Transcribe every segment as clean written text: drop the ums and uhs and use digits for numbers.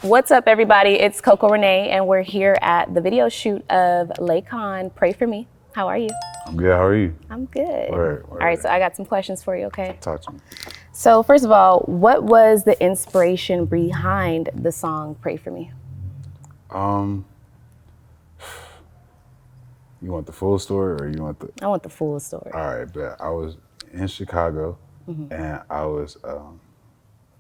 What's up, everybody? It's Coco Rene, and we're here at the video shoot of Lekan, Pray For Me. How are you? I'm good. How are you? I'm good. Word. All right, so I got some questions for you, okay? Talk to me. So first of all, what was the inspiration behind the song Pray For Me? You want the full story or you want the... I want the full story. All right, but I was in Chicago and I was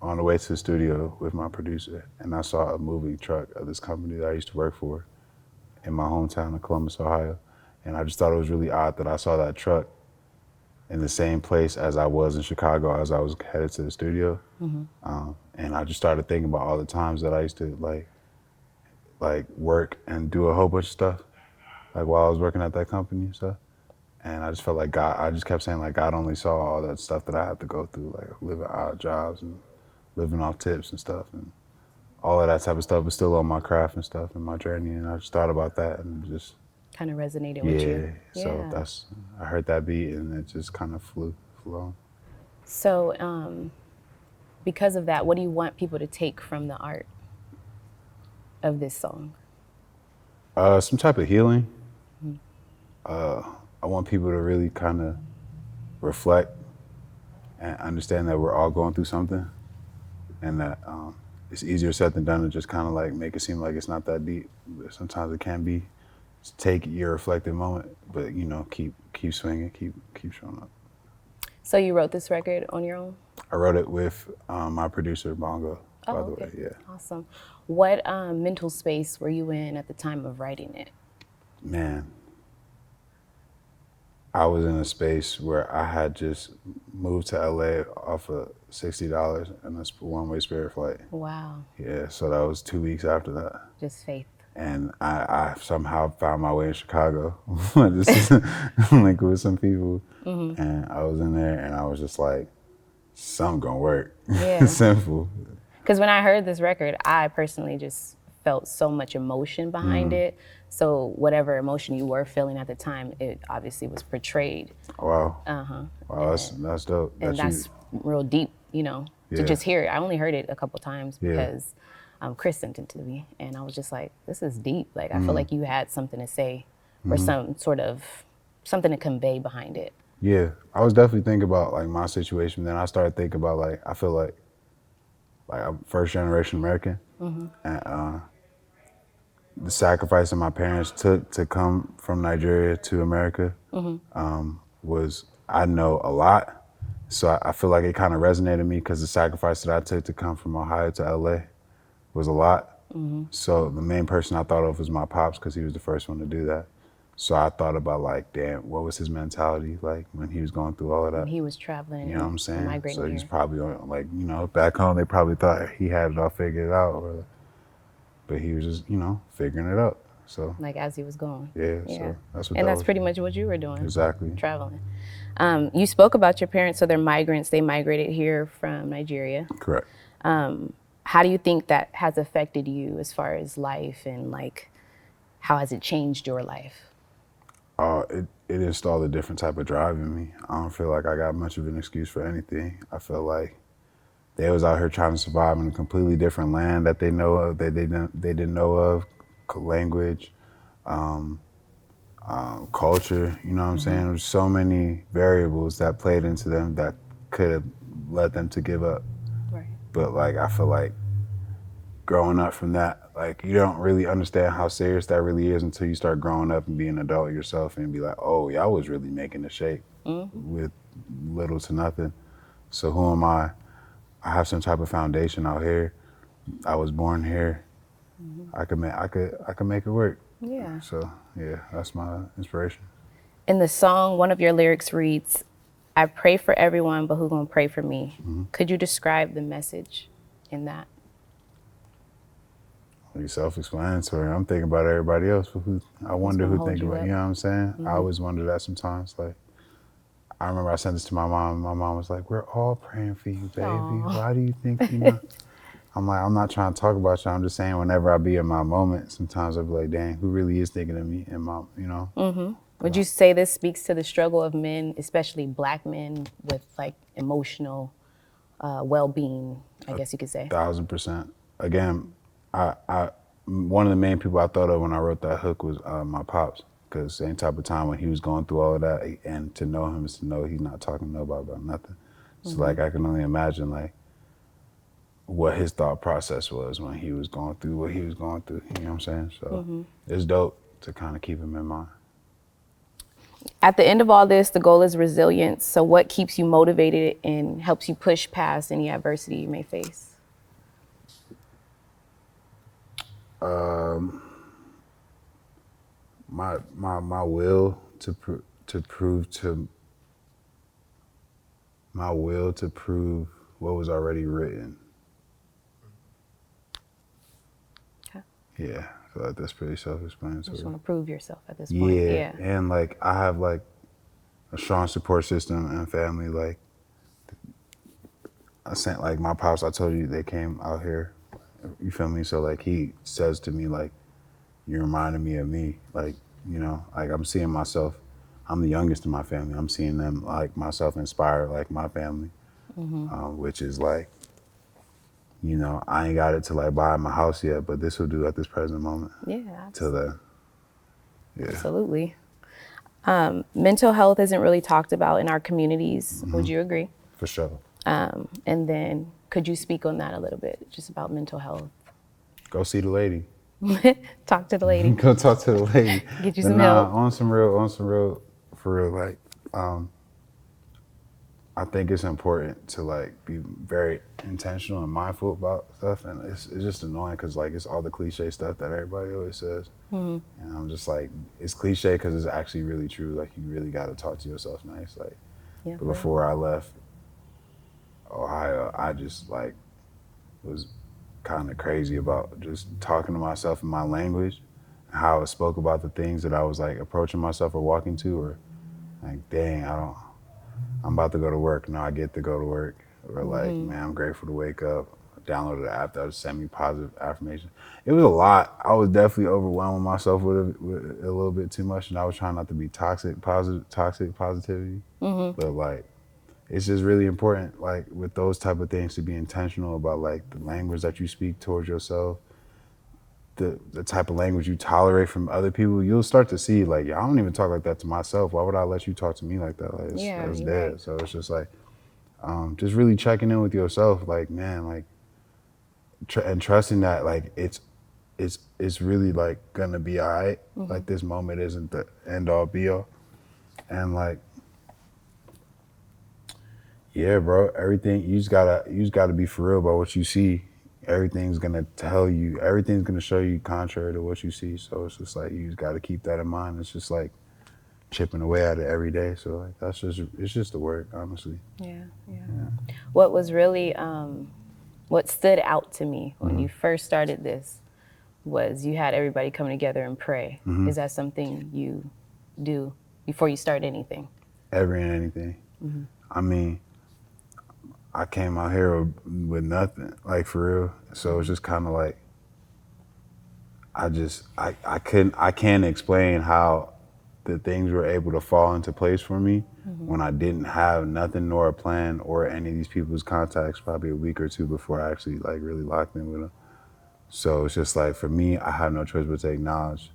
on the way to the studio with my producer, and I saw a moving truck of this company that I used to work for in my hometown of Columbus, Ohio. And I just thought it was really odd that I saw that truck in the same place as I was in Chicago as I was headed to the studio. And I just started thinking about all the times that I used to like work and do a whole bunch of stuff, like while I was working at that company and stuff. And I just felt like God, I just kept saying like God only saw all that stuff that I had to go through, like living odd jobs and living off tips and stuff. And all of that type of stuff was still on my craft and stuff and my journey. And I just thought about that and just kind of resonated with you. So I heard that beat and it just kind of flew on. So because of that, what do you want people to take from the art of this song? Some type of healing. I want people to really kind of reflect and understand that we're all going through something, and that it's easier said than done to just kind of like make it seem like it's not that deep. But sometimes it can be. Just take your reflective moment, but you know, keep swinging, keep showing up. So you wrote this record on your own? I wrote it with my producer Bongo. Oh, by the okay. way, yeah. Awesome. What mental space were you in at the time of writing it? Man, I was in a space where I had just moved to LA off of $60 and a one-way Spirit flight. Wow. Yeah, so that was 2 weeks after that. Just faith. And I somehow found my way in Chicago, just like with some people. And I was in there and I was just like, something gonna work. Yeah. Simple. Because when I heard this record, I personally just felt so much emotion behind it. So whatever emotion you were feeling at the time, it obviously was portrayed. Wow. And Wow, that's dope. And that's real deep, you know, to just hear it. I only heard it a couple times because Chris sent it to me, and I was just like, this is deep. Like, I feel like you had something to say or some sort of something to convey behind it. Yeah, I was definitely thinking about like my situation. Then I started thinking about like, I feel like I'm first generation American, and the sacrifice that my parents took to come from Nigeria to America was, I know a lot. So I feel like it kind of resonated with me because the sacrifice that I took to come from Ohio to LA was a lot. So the main person I thought of was my pops because he was the first one to do that. So I thought about like, damn, what was his mentality like when he was going through all of that? When he was traveling, you know what I'm saying? Migrating So he's here. probably on, like, you know, back home they probably thought he had it all figured out, but he was just, you know, figuring it out. So like as he was going. Yeah. So that's what. And that's pretty much what you were doing. Exactly. Traveling. You spoke about your parents, so they're migrants. They migrated here from Nigeria. Correct. How do you think that has affected you as far as life, and like, how has it changed your life? It installed a different type of drive in me. I don't feel like I got much of an excuse for anything. I feel like they was out here trying to survive in a completely different land that they know of, that they didn't know of, language, culture, you know what I'm saying? There's so many variables that played into them that could have led them to give up. Right. But like, I feel like growing up from that, like, you don't really understand how serious that really is until you start growing up and being an adult yourself and be like, oh, y'all was really making a shape with little to nothing. So who am I? I have some type of foundation out here. I was born here. I could make it work. Yeah. So yeah, that's my inspiration. In the song, one of your lyrics reads, "I pray for everyone, but who gonna pray for me?" Could you describe the message in that? It's self-explanatory. I'm thinking about everybody else, but I wonder who think about. You know what I'm saying? I always wonder that sometimes. Like, I remember I sent this to my mom, and my mom was like, "We're all praying for you, baby. Aww. Why do you think you know?" I'm like, I'm not trying to talk about you. I'm just saying, whenever I be in my moment, sometimes I'll be like, dang, who really is thinking of me in my, you know? Would you say this speaks to the struggle of men, especially Black men, with like emotional well-being, I guess you could say? 1,000%. Again, one of the main people I thought of when I wrote that hook was my pops, because same type of time when he was going through all of that, and to know him is to know he's not talking to nobody about nothing. So like I can only imagine like what his thought process was when he was going through what he was going through. You know what I'm saying? So it's dope to kind of keep him in mind. At the end of all this, the goal is resilience. So what keeps you motivated and helps you push past any adversity you may face? My will to prove what was already written. Okay. Yeah, I feel like that's pretty self-explanatory. You just want to prove yourself at this point. Yeah. And like I have like a strong support system and family. Like I sent like my pops. I told you they came out here. You feel me? So like he says to me like, "You reminded me of me." Like like I'm seeing myself. I'm the youngest in my family. I'm seeing them like myself inspire like my family, which is like, I ain't got it to like buy my house yet, but this will do at this present moment. Yeah. Till then. Yeah. Absolutely. Mental health isn't really talked about in our communities. Would you agree? For sure. And then could you speak on that a little bit, just about mental health? Go see the lady. Talk to the lady. Go talk to the lady. Get you some help. On some real, for real, like, I think it's important to like be very intentional and mindful about stuff, and it's just annoying because like it's all the cliche stuff that everybody always says, and I'm just like, it's cliche because it's actually really true. Like you really got to talk to yourself nice. Like, but before I left Ohio, I just like was kind of crazy about just talking to myself in my language, and how I spoke about the things that I was like approaching myself or walking to, or like, dang, I'm about to go to work. No, I get to go to work. Or like, man, I'm grateful to wake up. I downloaded the app that would send me positive affirmation. It was a lot. I was definitely overwhelming myself with a little bit too much, and I was trying not to be toxic positivity. But like, it's just really important, like with those type of things, to be intentional about like the language that you speak towards yourself, the type of language you tolerate from other people. You'll start to see like, yeah, I don't even talk like that to myself. Why would I let you talk to me like that? Like, it's dead. Right. So it's just like, just really checking in with yourself, like, man, like, and trusting that like it's really like gonna be all right. Like this moment isn't the end all be all, and like, yeah, bro, everything you just gotta be for real about what you see. Everything's gonna show you contrary to what you see. So it's just like, you just gotta keep that in mind. It's just like chipping away at it every day. So like it's just the work, honestly. Yeah. What was really what stood out to me when you first started this was you had everybody coming together and pray. Is that something you do before you start anything? Every and anything. I mean, I came out here with nothing, like for real. So it's just kind of like, I can't explain how the things were able to fall into place for me when I didn't have nothing nor a plan or any of these people's contacts probably a week or two before I actually like really locked in with them. So it's just like, for me, I have no choice but to acknowledge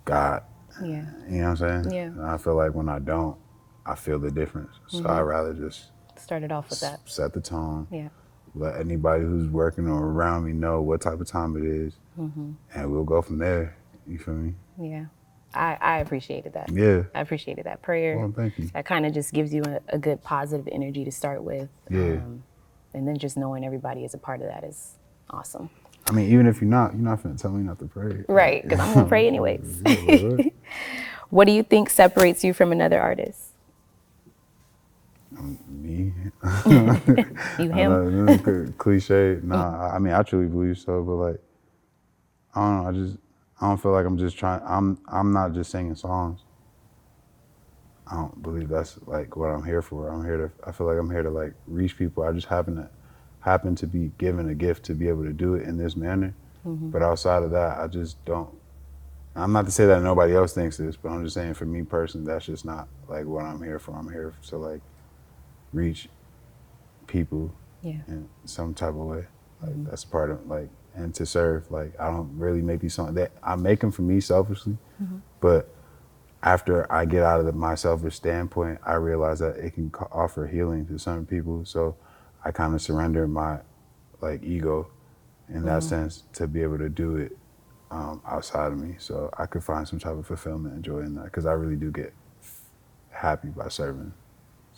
God. Yeah. You know what I'm saying? Yeah. And I feel like when I don't, I feel the difference. So I'd rather just started off with that. Set the tone. Yeah. Let anybody who's working or around me know what type of time it is, and we'll go from there. You feel me? Yeah. I appreciated that. Yeah. I appreciated that prayer. Well, thank you. That kind of just gives you a good positive energy to start with. Yeah. And then just knowing everybody is a part of that is awesome. I mean, even if you're not finna tell me not to pray. Right, because I'm gonna pray anyways. What do you think separates you from another artist? Me. You, him? This is cliche. Nah, I mean, I truly believe so, but like, I don't know. I don't feel like I'm just trying. I'm not just singing songs. I don't believe that's like what I'm here for. I feel like I'm here to like reach people. I just happen to be given a gift to be able to do it in this manner. But outside of that, I just don't. I'm not to say that nobody else thinks this, but I'm just saying, for me personally, that's just not like what I'm here for. I'm here to like reach people in some type of way. Like that's part of like, and to serve. Like, I don't really make these songs. I make them for me selfishly, but after I get out of my selfish standpoint, I realize that it can offer healing to some people. So I kind of surrender my like ego in that sense to be able to do it outside of me. So I could find some type of fulfillment and joy in that, because I really do get happy by serving.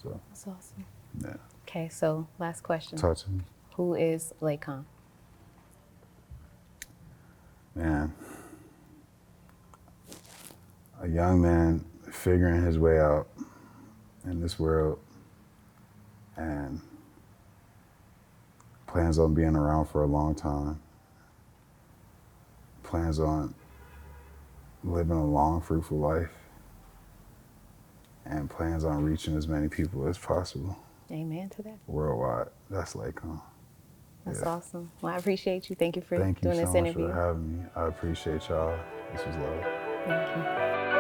So That's awesome. yeah. Okay, so last question. Talk to me. Who is Lekan? Man, a young man figuring his way out in this world and plans on being around for a long time, plans on living a long, fruitful life, and plans on reaching as many people as possible. Amen to that. Worldwide. That's Lekan. That's Yeah. awesome. Well, I appreciate you. Thank you for Thank you doing so this much interview. for having me. I appreciate y'all. This was love. Thank you.